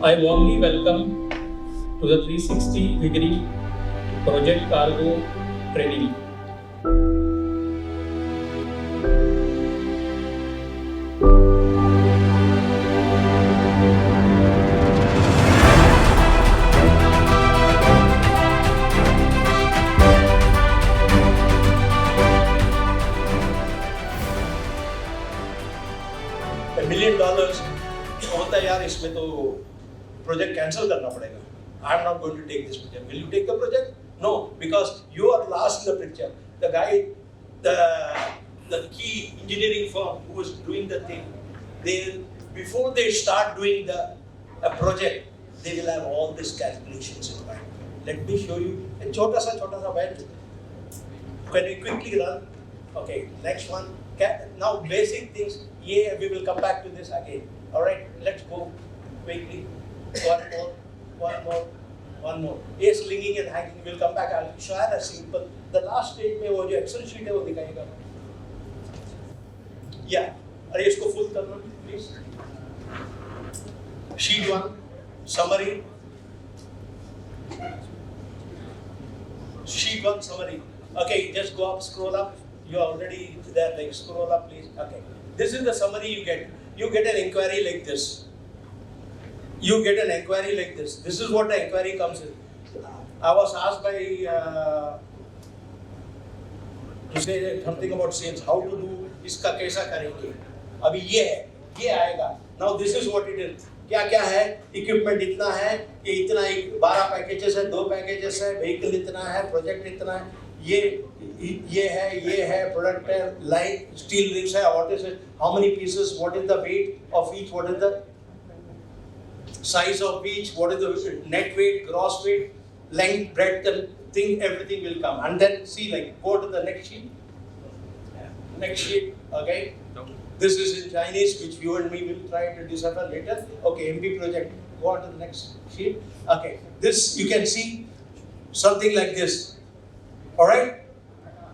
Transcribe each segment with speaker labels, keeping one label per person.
Speaker 1: I warmly welcome to the 360 degree Project Cargo training.
Speaker 2: $1 million होता है यार, इसमें तो प्रोजेक्ट कैंसिल करना पड़ेगा. I am not going to take this project. Will you take the project? No, because you are last in the picture. The guy, the key engineering firm who is doing the thing, before they start doing a project, they will have all these calculations in mind. Let me show you a छोटा सा bed. Can we quickly run? Okay, next one. Now basic things. Yeah, we will come back to this again. All right, let's go quickly. One more. A slinging and hanging. We'll come back. I'll show you a simple. The last stage में वो जो Excel sheet है वो दिखाएगा. Yeah. अरे इसको full करना please. Sheet 1 summary. Sheet 1 summary. Okay, just go up, scroll up. You're already there. Like scroll up, please. Okay. This is the summary you get. You get an inquiry like this. This is what the inquiry comes in. I was asked by to say something about sales. How to do? इसका कैसा करेंगे? अभी ये है, ये आएगा. Now this is what it is. क्या है? Equipment इतना है, ये इतना 12 packages है, 2 packages है, vehicle इतना है, project इतना है. ये है product है, line steel rings है, what is it? How many pieces? What is the weight of each? What is the size of each? What is the net weight, gross weight, length, breadth, and thing? Everything will come. And then see, like, go to the next sheet. Next sheet, okay. This is in Chinese, which you and me will try to decipher later. Okay, MP project. Go on to the next sheet. Okay, this you can see something like this. All right.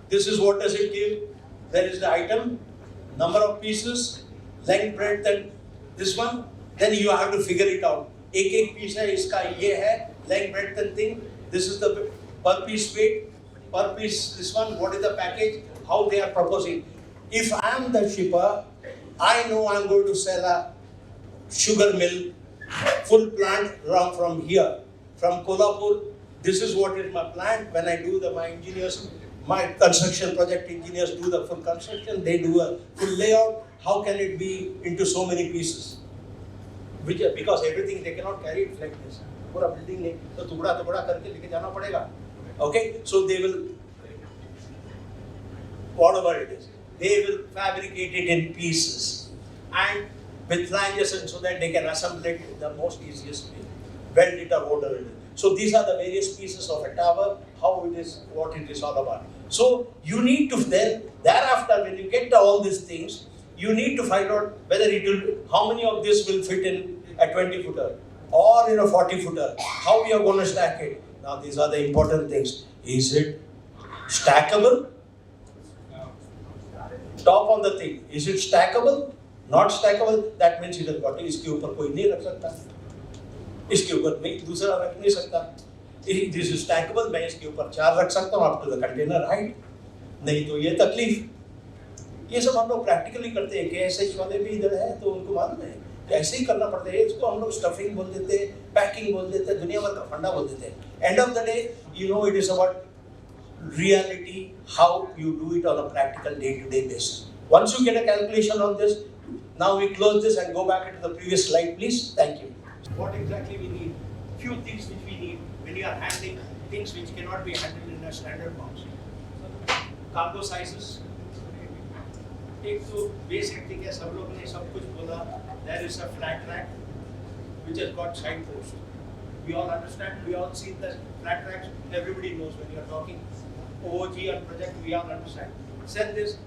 Speaker 2: This is what does it give? There is the item, number of pieces, length, breadth, and this one. Then you have to figure it out. एक piece है, इसका ये है, length, breadth, and thing. This is the per piece weight, per piece. This one, what is the package? How they are proposing. If I am the shipper, I know I am going to sell a sugar mill, full plant from here, from Kolhapur. This is what is my plant. When I do my engineers, my construction project engineers do the full construction. They do a full layout. How can it be into so many pieces? Because everything they cannot carry it like this. पूरा building नहीं, तो टुकड़ा करके लेके जाना पड़ेगा. Okay, so they will, whatever it is, they will fabricate it in pieces and with flanges, and so that they can assemble it in the most easiest way, weld it or whatever it is. So these are the various pieces of a tower, how it is, what it is all about. So you need to then, thereafter, when you get all these things, you need to find out whether it will, how many of this will fit in a 20-footer or in a 40-footer, how we are going to stack it. Now these are the important things. Is it stackable? Top on the thing. Is it stackable? Not stackable? That means it has got इसके ऊपर कोई नहीं रख सकता. इसके ऊपर नहीं दूसरा रख नहीं सकता. This is stackable. मैं इसके ऊपर 4 रख सकता हूँ up to the container height. नहीं तो ये तकलीफ. ये सब हम लोग प्रैक्टिकली करते हैं. KSH वाले भी इधर है तो उनको मालूम है. ऐसे ही करना पड़ता है. इसको हम लोग स्टफिंग बोल देते हैं, पैकिंग बोल देते हैं, दुनिया भर का फंडा बोल देते हैं. End of the day, you know, it is about reality, how you do it on a practical day-to-day basis. Once you get a calculation on this, now we close this and go back into the previous slide, please. Thank you. What exactly we need? Few things which we need when you are handling things which cannot be handled in a standard box. Cargo sizes. एक तो basic thing है, सब लोगों ने सब कुछ बोला. There is a flat rack which has got side posts. We all understand. We all see the flat racks. Everybody knows when you are talking OOG and project. We all understand. Then this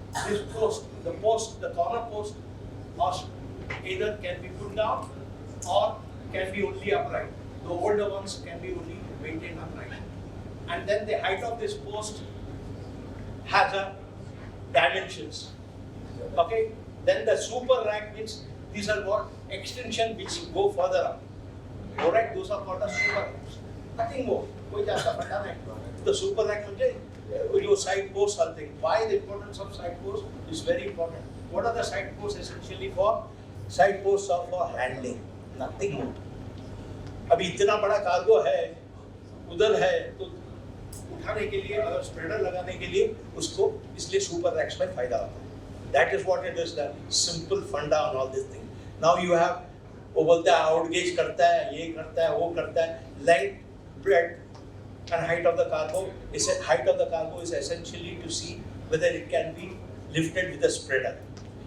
Speaker 2: post, the corner post, either can be put down or can be only upright. The older ones can be only maintained upright. And then the height of this post has a dimensions. Okay. Then the super rack means these are what extension which go further up. Alright, those are called as super racks. Nothing more. कोई ज्यादा फंडा नहीं. The super rack म्हणजे your side posts are thing. Why the importance of side posts is very important. What are the side posts essentially for? Side posts are for handling. Nothing more. अभी इतना बड़ा cargo है, उधर है, तो उठाने के लिए अगर स्प्रेडर लगाने के लिए उसको इसलिए सुपर रैक्स में फायदा होता है. That is what it is, the simple funda on all this thing. Now you have वो बोलता है आउट गेज करता है, ये करता है, वो करता है. Length, breadth and height of the cargo is essentially to see whether it can be lifted with a spreader.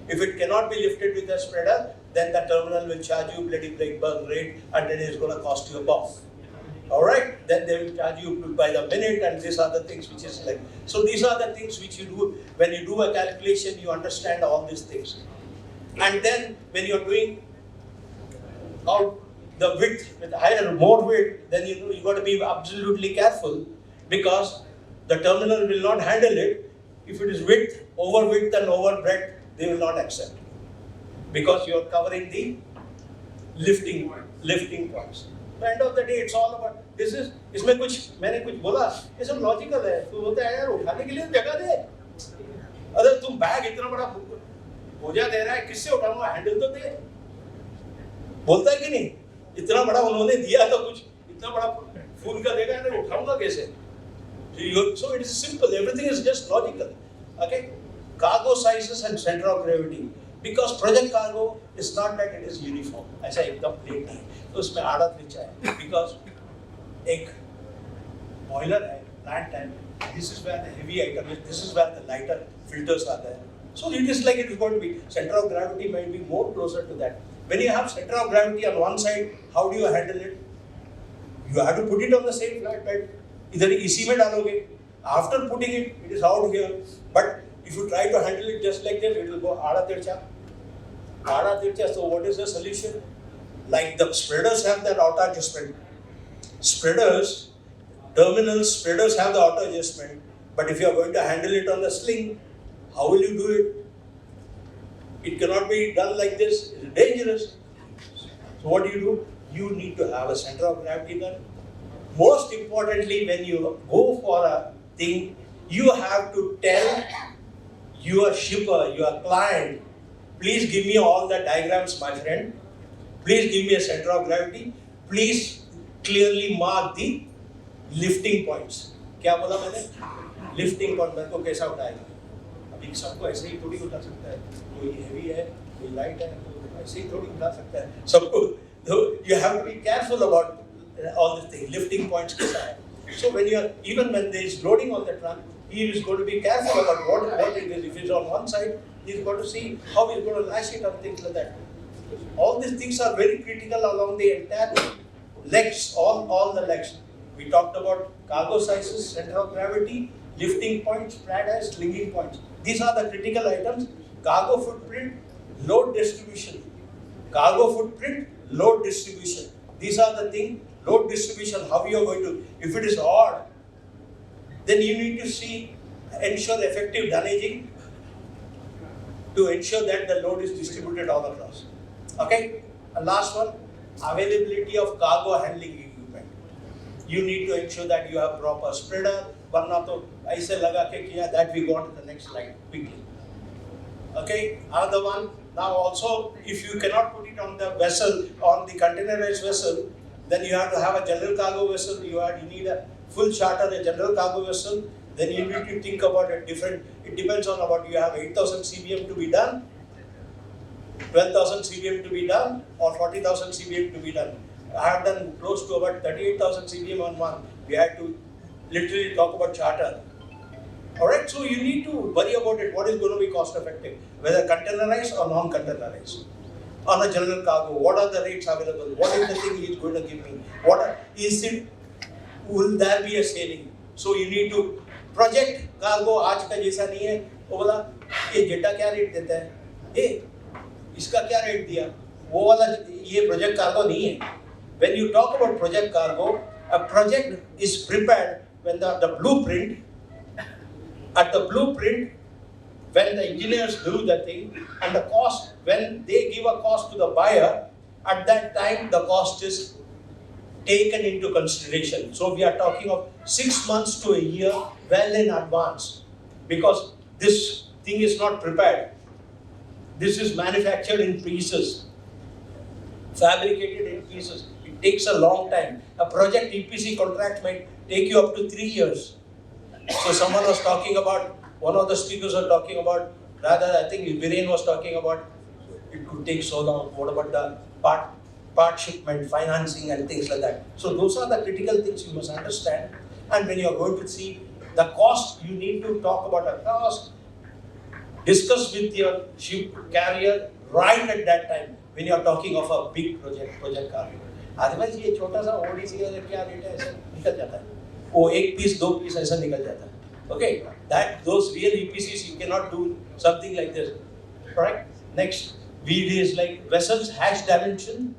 Speaker 2: If it cannot be lifted with a spreader, then the terminal will charge you bloody break burn rate, and then it's going to cost you a bomb. All right, then they will charge you by the minute, and these are the things which is like. So these are the things which you do when you do a calculation. You understand all these things, and then when you are doing out the width with higher, more width, then you got to be absolutely careful because the terminal will not handle it. If it is width, over width and over breadth, they will not accept because you are covering the lifting points. At the end of the day, it's all about this is. इसमें कुछ मैंने कुछ बोला, ये सब logical है. तो बोलते हैं यार उठाने के लिए जगह दे. अगर तुम बैग इतना बड़ा बोझा दे रहा है, किससे उठाऊंगा? हैंडल तो दे. बोलता है कि नहीं? इतना बड़ा उन्होंने दिया तो कुछ इतना बड़ा फूल का देगा ना, उठाऊंगा कैसे? So it is simple. Everything is just logical. Okay? Cargo sizes and center of gravity. Because project cargo is not that it is uniform. ऐसा एकदम प्लेन नहीं. तो उसमें आड़त नीचा है. Because एक boiler है, plant है. This is where the heavy item is. This is where the lighter filters are there. So it is like it is going to be. Center of gravity might be more closer to that. When you have center of gravity on one side, how do you handle it? You have to put it on the same flat bed. इधर इसी में डालोगे. After putting it, it is out here. But if you try to handle it just like this, it will go आड़ा तिरछा. आड़ा तिरछा. So what is the solution? Like the spreaders have that auto adjustment. Terminal spreaders have the auto adjustment. But if you are going to handle it on the sling, how will you do it? It cannot be done like this. It's dangerous. So what do? You need to have a center of gravity there. Most importantly, when you go for a thing, you have to tell your shipper, your client, please give me all the diagrams, my friend. Please give me a center of gravity. Please clearly mark the lifting points. क्या बोला मैंने? Lifting point मेरे को कैसा उठाएगा? अभी सबको ऐसे ही थोड़ी उठा सकता है. कोई heavy है, कोई light है, तो ऐसे ही थोड़ी उठा सकता है. सबको. You have to be careful about all this thing. Lifting points कैसा है? So when there is loading on the truck, he is going to be careful about what it is. If it's on one side, he's got to see how he's going to lash it and things like that. All these things are very critical along the entire legs, all the legs. We talked about cargo sizes, center of gravity, lifting points, pad-eyes, slinging points. These are the critical items. Cargo footprint, load distribution. Cargo footprint, load distribution. These are the things. Load distribution, how you are going to. If it is odd, then you need to ensure effective dunnaging to ensure that the load is distributed all across. Okay? And last one, availability of cargo handling equipment. You need to ensure that you have proper spreader. वरना तो ऐसे लगा के किया. That we go on to the next slide quickly. Okay? Another one. Now also, if you cannot put it on the vessel, on the containerized vessel, then you have to have a general cargo vessel. You need a full charter, a general cargo vessel. Then you need to think about it different. It depends on about you have 8,000 CBM to be done, 12,000 CBM to be done, or 40,000 CBM to be done. I have done close to about 38,000 CBM on one. We had to literally talk about charter. Alright, so you need to worry about it. What is going to be cost effective? Whether containerized or non-containerized. On a general cargo, what are the rates available? What is the thing he is going to give me? Will there be a sailing? So you need to project cargo. आज का जैसा नहीं है. वो बोला ये जेटा क्या rate देता है? इसका क्या रेट दिया? वो वाला ये project cargo नहीं है. When you talk about project cargo, a project is prepared when the blueprint. At the blueprint, when the engineers do the thing, and the cost, when they give a cost to the buyer, at that time the cost is taken into consideration. So we are talking of 6 months to a year well in advance, because this thing is not prepared. This is manufactured in pieces, fabricated in pieces. It takes a long time. A project EPC contract might take you up to 3 years. So someone was talking about, one of the speakers was talking about, rather I think Viren was talking about, it could take so long. What about the part shipment, financing and things like that. So those are the critical things you must understand. And when you are going to see the cost, you need to talk about a cost, discuss with your ship carrier right at that time when you are talking of a big project carrier. Otherwise ये छोटा सा ODC का क्या rate है ऐसे निकल जाता है. वो एक पीस दो पीस ऐसा निकल जाता है. Okay, that those real EPCs you cannot do something like this. Correct? Next, VD is like vessels hatch dimension,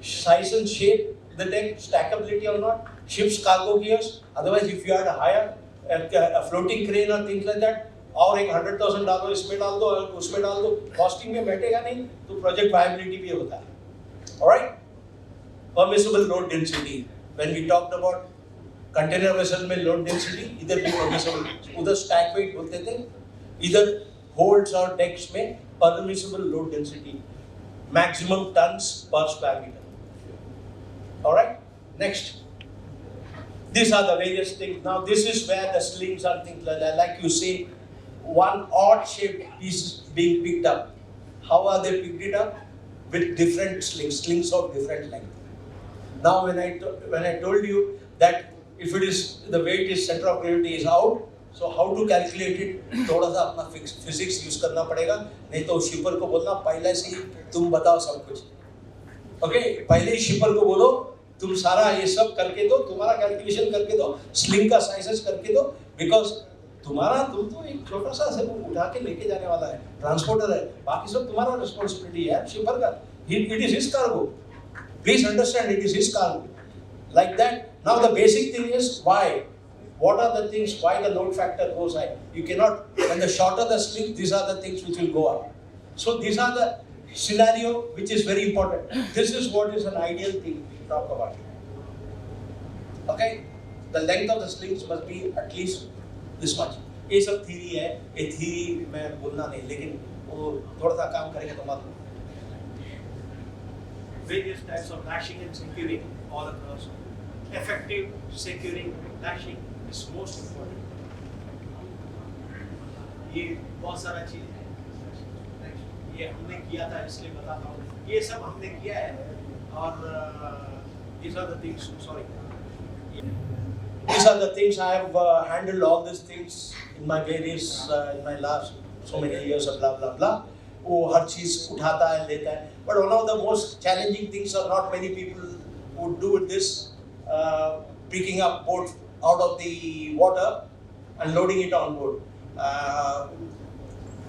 Speaker 2: size and shape, the deck stackability or not, ships cargo gears. Otherwise, if you had to hire a floating crane or things like that, और एक $100,000 इसमें डाल दो और उसमें डाल दो, costing में बैठेगा नहीं तो प्रोजेक्ट वायबिलिटी भी होता है. Alright? Permissible load density. When we talked about container vessel में load density, इधर भी permissible, उधर stack weight बोलते थे, इधर holds और decks में permissible load density, maximum tons per square meter. Alright? Next. These are the various things. Now this is where the slings and things like that, like you say, one odd shaped piece being picked up. How are they picked it up? With different slings of different length. Now when I told you that if it is, the weight is, center of gravity is out, so how to calculate it? थोड़ा सा अपना physics use करना पड़ेगा, नहीं तो shipper को बोलना पहले से ही तुम बताओ सब कुछ. Okay, पहले ही shipper को बोलो तुम सारा ये सब करके दो, तुम्हारा कैलकुलेशन करके दो, स्लिंग का साइजेस करके दो, बिकॉज तुम तो एक छोटा सा से उठा के लेके जाने वाला है, ट्रांसपोर्टर है, बाकी सब तुम्हारा रिस्पांसिबिलिटी है शिपर का. It is his cargo. Please understand, it is his cargo. Like that. Now the basic thing is why, what are the things why the load factor goes high. You cannot, when the shorter the sling, these are the things which will go up. So these are the scenario which is very important. This is what is an ideal thing we talk about. Okay, the length of the slings must be at least this much. ये सब theory है, ये theory मैं बोलना नहीं, लेकिन वो थोड़ा सा काम करेंगे तो मालूम. Various types of lashing and securing all across. Effective securing lashing is most important. ये बहुत सारा चीज है. ये हमने किया था इसलिए बताता हूँ. ये सब हमने किया है और these are the things. Sorry. These are the things I have handled all these things in my various in my last so many years of blah blah blah. वो हर चीज उठाता है लेता है. But one of the most challenging things are not many people would do this, picking up boat out of the water and loading it on board.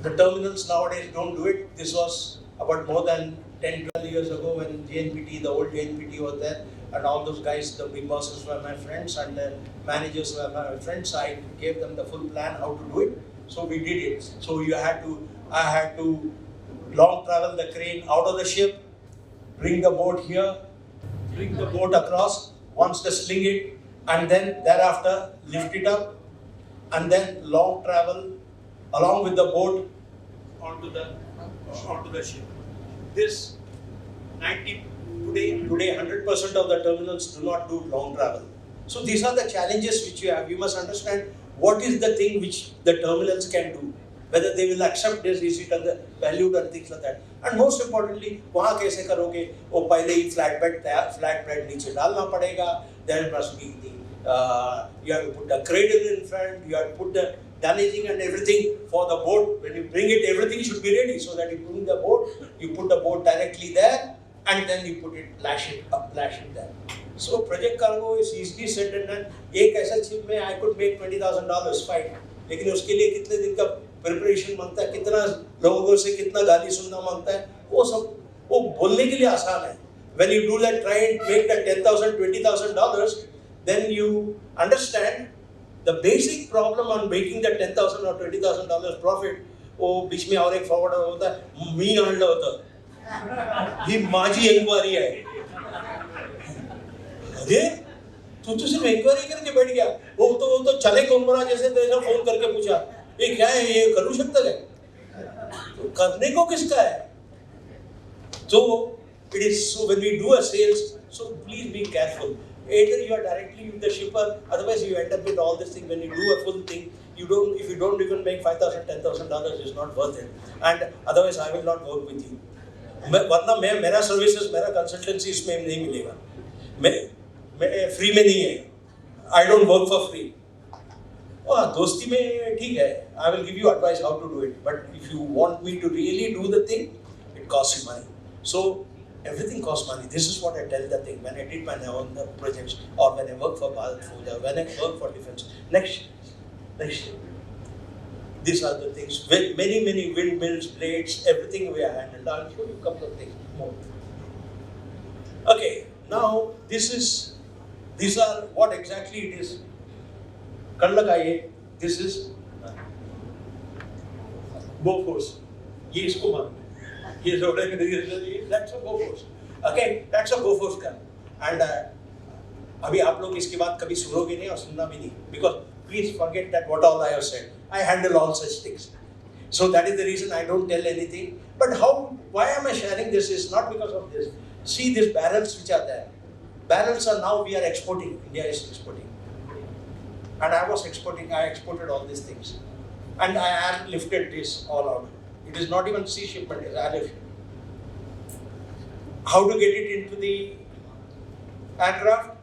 Speaker 2: The terminals nowadays don't do it. This was about more than 10-12 years ago when JNPT, the old JNPT was there, and all those guys, the big bosses were my friends and the managers were my friends. I gave them the full plan how to do it. So we did it. So I had to long travel the crane out of the ship, bring the boat here, bring the boat across, once the sling it, and then thereafter lift it up, and then long travel along with the boat onto the ship. This 90 today 100% of the terminals do not do long travel. So these are the challenges which you have. You must understand what is the thing which the terminals can do, whether they will accept this, is it the valued and things like that. And most importantly, वहाँ कैसे करोगे? वो पहले ही flatbed नीचे डालना पड़ेगा. There must be you have to put the cradle in front. You have to put the damaging and everything for the boat. When you bring it, everything should be ready so that you bring the boat, you put the boat directly there, and then you put it, lash it there. So project cargo is easily said and done. एक ऐसा chip में I could make $20,000 fine. लेकिन उसके लिए कितने दिन का preparation मांगता है, कितना लोगों से कितना गाली सुनना मांगता है, वो सब वो बोलने के लिए आसान है. When you do that, try and make that $10,000, $20,000, then you understand the basic problem on making the $10,000 or $20,000 profit. वो बीच में और एक forwarder होता है, मी आणलं होतं. ही माझी enquiry आहे. अरे तू तो सिर्फ इंक्वायरी करके बैठ गया, वो तो चले कोमरा जैसे तेरे फोन करके पूछा ये क्या है, ये करू शकता है, तो करने को किसका है? So it is, so when we do a sales, so please be careful. Either you are directly with the shipper, otherwise you end up with all this thing. When you do a full thing, if you don't even make $5,000, $10,000, it's not worth it. And otherwise I will not work with you. वरना मेरा services, मेरा consultancy इसमें नहीं मिलेगा, मैं free में नहीं है, I don't work for free. दोस्ती में ठीक है, I will give you advice how to do it, but if you want me to really do the thing, it cost you money. So everything costs money. This is what I tell the thing when I did my own projects, or when I work for Bharat Forge, or when I work for defense. Next. These are the things. Many windmills, blades, everything we are handled. I'll show you a couple of things more. Okay, now these are what exactly it is. कर लगाइए. This is Bofors. ये इसको मान. He is already, that's a Bofors. Okay, that's a Bofors gun. And अभी आप लोग इसके बाद कभी सुनोगे नहीं और सुनना भी नहीं, because please forget that what all I have said. I handle all such things. So that is the reason I don't tell anything. But why am I sharing this is not because of this. See these barrels which are there. Barrels are now we are exporting. India is exporting. And I exported all these things. And I have lifted this all out. It is not even sea shipment, it is airlift. How to get it into the aircraft?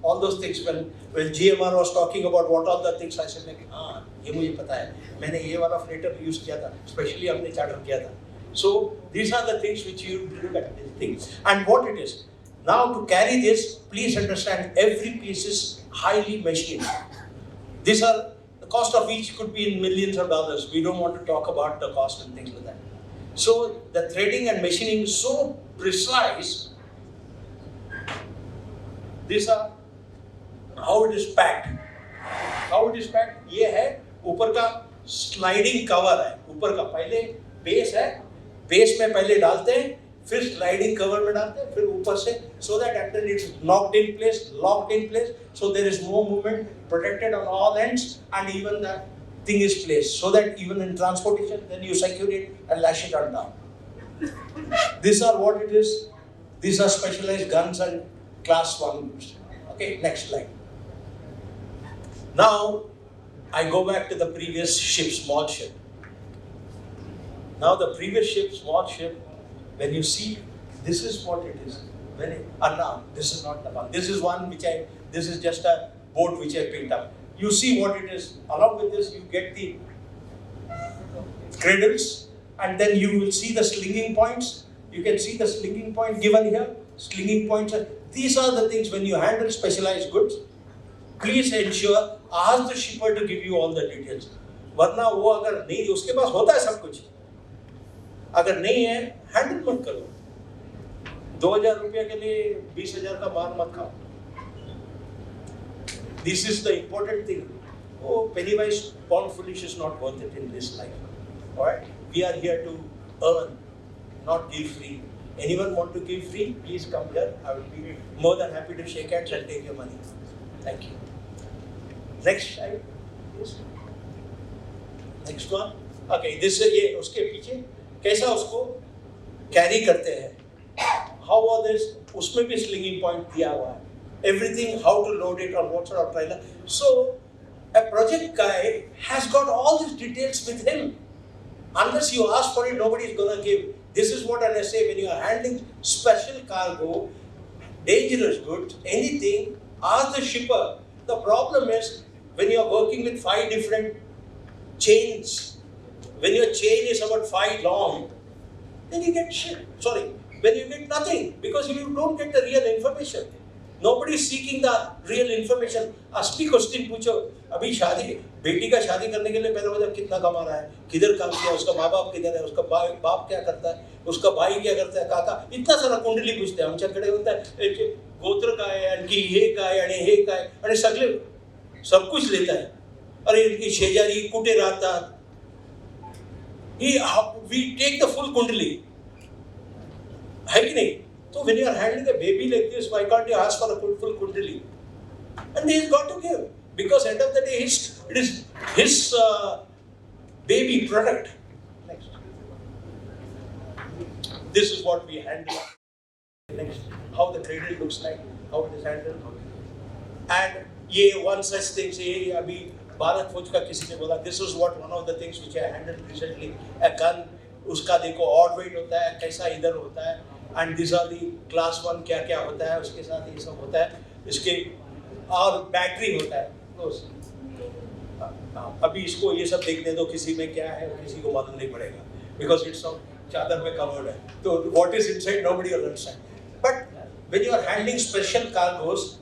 Speaker 2: All those things. When GMR was talking about what all the things, I said like, ये मुझे पता है, मैंने ये वाला freighter use किया था, especially हमने charter किया था. So these are the things which you look at these things. And what it is. Now to carry this, please understand every piece is highly machined. These are the cost of each could be in millions of dollars. We don't want to talk about the cost and things like that. So the threading and machining is so precise. These are how it is packed. How it is packed? ये है ऊपर का sliding cover है. ऊपर का पहले base है. Base में पहले डालते हैं, फिर sliding cover में डालते हैं, फिर ऊपर से, so that after it's locked in place, so there is no movement, protected on all ends, and even the thing is placed, so that even in transportation, then you secure it and lash it on down. These are what it is. These are specialized guns and class 1. Okay, next slide. Now, I go back to the previous ship, small ship. Now the previous ship, small ship, when you see, this is what it is. Now, this is not the one. This is one which this is just a boat which I picked up. You see what it is. Along with this, you get the cradles, and then you will see the slinging points. You can see the slinging point given here. Slinging points. These are the things when you handle specialized goods. Please ensure, ask the shipper to give you all the details. वरना वो अगर नहीं, उसके पास होता है सब कुछ, अगर नहीं है हैंडल मत करो. 2000 रुपया के लिए 20,000 का मार मत खाओ. This is the important thing. Oh, penny wise, pound foolish is not worth it in this life. Alright? We are here to earn, not give free. Anyone want to give free? Please come here. I will be more than happy to shake hands and take your money. Thank you. Next slide. Yes. Next one. Okay, this is ये उसके पीछे कैसा उसको carry करते हैं. How was this? उसमें भी slinging point दिया हुआ है. Everything, how to load it or what sort of trailer. So a project guy has got all these details with him. Unless you ask for it, nobody is gonna give. This is what I say when you are handling special cargo, dangerous goods, anything. Ask the shipper. The problem is when you are working with 5 different chains. When your chain is about 5 long, then you get shit. Sorry, when you get nothing because you don't get the real information. Nobody is seeking the real information. असली question पूछो. अभी शादी, बेटी का शादी करने के लिए पहले मतलब कितना कमा रहा है, किधर काम किया, उसका माँ बाप किधर है, उसका बाप क्या करता है, उसका भाई क्या करता है, काका, इतना सारा कुंडली पूछते हैं. आमच्याकडे होता है गोत्र काय, आणखी हे काय आणि हे काय, आणि सगळे सब कुछ लेता है. अरे इनकी शेजारी कुठे राहतात. We take the full कुंडली, है कि नहीं? So when you are handling a baby like this, why can't you ask for a full kundali? And he has got to give, because end of the day, it is his baby product. Next. This is what we handle. Next, how the cradle looks like, how it is handled. And ये one such thing, ये अभी भारत फौज का किसी ने बोला, this is what one of the things which I handled recently, a gun, उसका देखो odd weight होता है, कैसा इधर होता है, and these are the class 1 क्या क्या होता है, उसके साथ ये सब होता है, इसके और बैटरी होता है, अभी इसको ये सब देखने दो, किसी में क्या है किसी को मालूम नहीं पड़ेगा, because it's all चादर में covered है, तो what is inside nobody will understand. But when you are handling special cargos,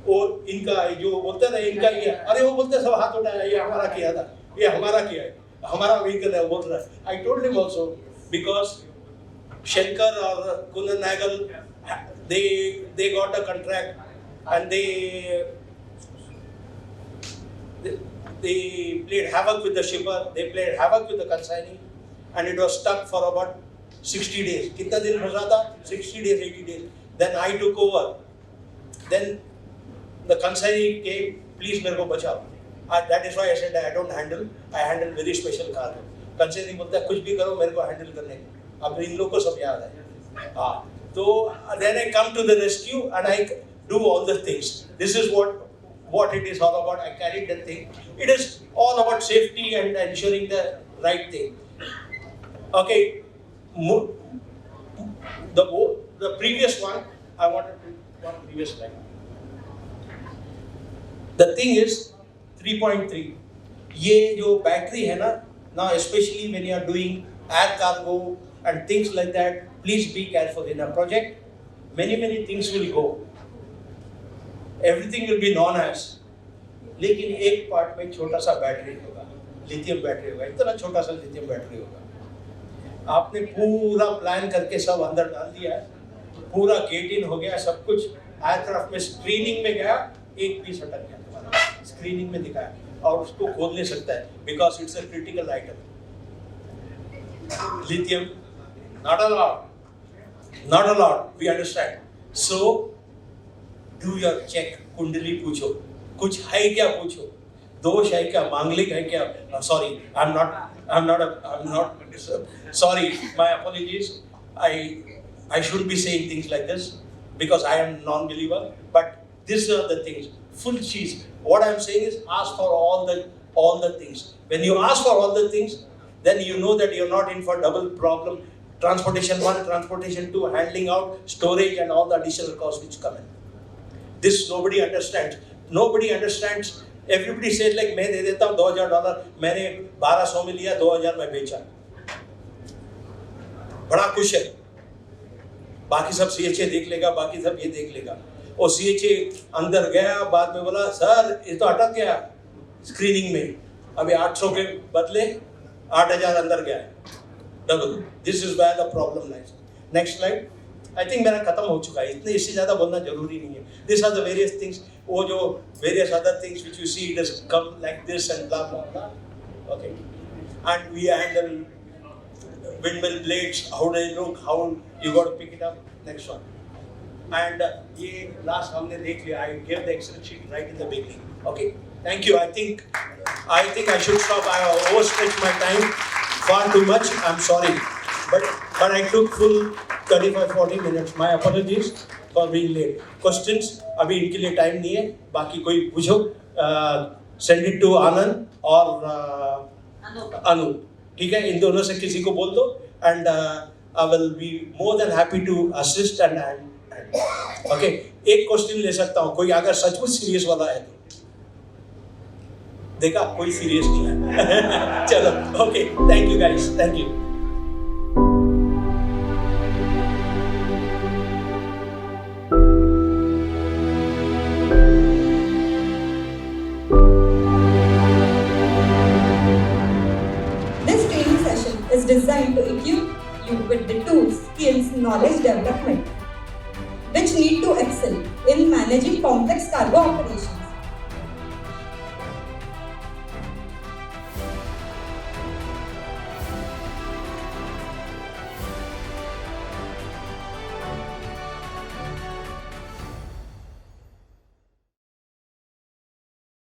Speaker 2: और इनका जो बोलते हैं ना, इनका ये, अरे वो बोलते हैं सब हाथ उठाया, ये हमारा किया था, ये हमारा किया है, हमारा व्हीकल है, बोल रहा है. I told him also, because Shankar or Kundan Nagal, they got a contract and they played havoc with the shipper, they played havoc with the consignee, and it was stuck for about 60 days. कितना दिन फंसा था? 60 days, 80 days. Then I took over. Then the consignee came, please मेरे को बचाओ. That is why I said I don't handle. I handle very special cargo. Consignee बोलता है कुछ भी करो मेरे को handle करने को. अब इन लोगों को सब याद है. हाँ. तो then I come to the rescue and I do all the things. This is what it is all about. I carried that thing. It is all about safety and ensuring the right thing. Okay. The previous one, I wanted to one previous slide. The thing is 3.3. ये जो battery है ना, now especially when you are doing air cargo and things like that, please be careful. In a project, many things will go. Everything will be known as. लेकिन एक part में छोटा सा battery होगा, लिथियम बैटरी होगा, इतना छोटा सा लिथियम बैटरी होगा. आपने पूरा प्लान करके सब अंदर डाल दिया है, पूरा गेट इन हो गया, सब कुछ एयरक्राफ्ट में स्क्रीनिंग में गया, एक पीस अटक गया तुम्हारा, स्क्रीनिंग में दिखाया और उसको खोल नहीं सकता है, because it's a critical item. Lithium not allowed, we understand. So do your check, कुंडली पूछो, कुछ है क्या पूछो, दोष है क्या, मांगलिक है क्या. Sorry, I'm not sorry, my apologies. I shouldn't be saying things like this because I am non-believer, but these are the things. Full cheese. What I'm saying is ask for all the things. When you ask for all the things, then you know that you're not in for double problem. Transportation 1, transportation 2, handling out, storage and all the additional costs which come in. This nobody understands. Nobody understands. Everybody says like मैं दे देता हूँ $2,000, मैंने 1200 में लिया, 2000 में बेचा. बड़ा खुश है. बाकी सब CHA देख लेगा, बाकी सब ये देख लेगा. और CHA अंदर गया, बाद में बोला सर ये तो अटक गया स्क्रीनिंग में, अभी 800 के बदले 8000 अंदर गया है. Double. This is where the problem lies. Next slide. I think मेरा खत्म हो चुका है. इतने इससे ज़्यादा बोलना जरूरी नहीं है. These are the various things. वो जो various other things which you see, it has come like this and blah blah blah. Okay. And we handle windmill blades. How they look? How you got to pick it up? Next one. And ये last हमने देख लिया. I gave the Excel sheet right in the beginning. Okay. Thank you. I think I should stop. I overstretched my time far too much. I'm sorry. But I took full 35-40 minutes. My apologies for being late. Questions? अभी इनके लिए time नहीं है. बाकी कोई पूछो. Send it to Anand or Anu. ठीक है? इन दोनों से किसी को बोल दो. And I will be more than happy to assist and okay. एक क्वेश्चन ले सकता हूँ. कोई अगर सचमुच सीरियस वाला है तो. देखा कोई सीरियस नहीं है. चलो. Okay. Thank you guys. Thank you.
Speaker 3: Is designed to equip you with the tools, skills, knowledge development which need to excel in managing complex cargo operations.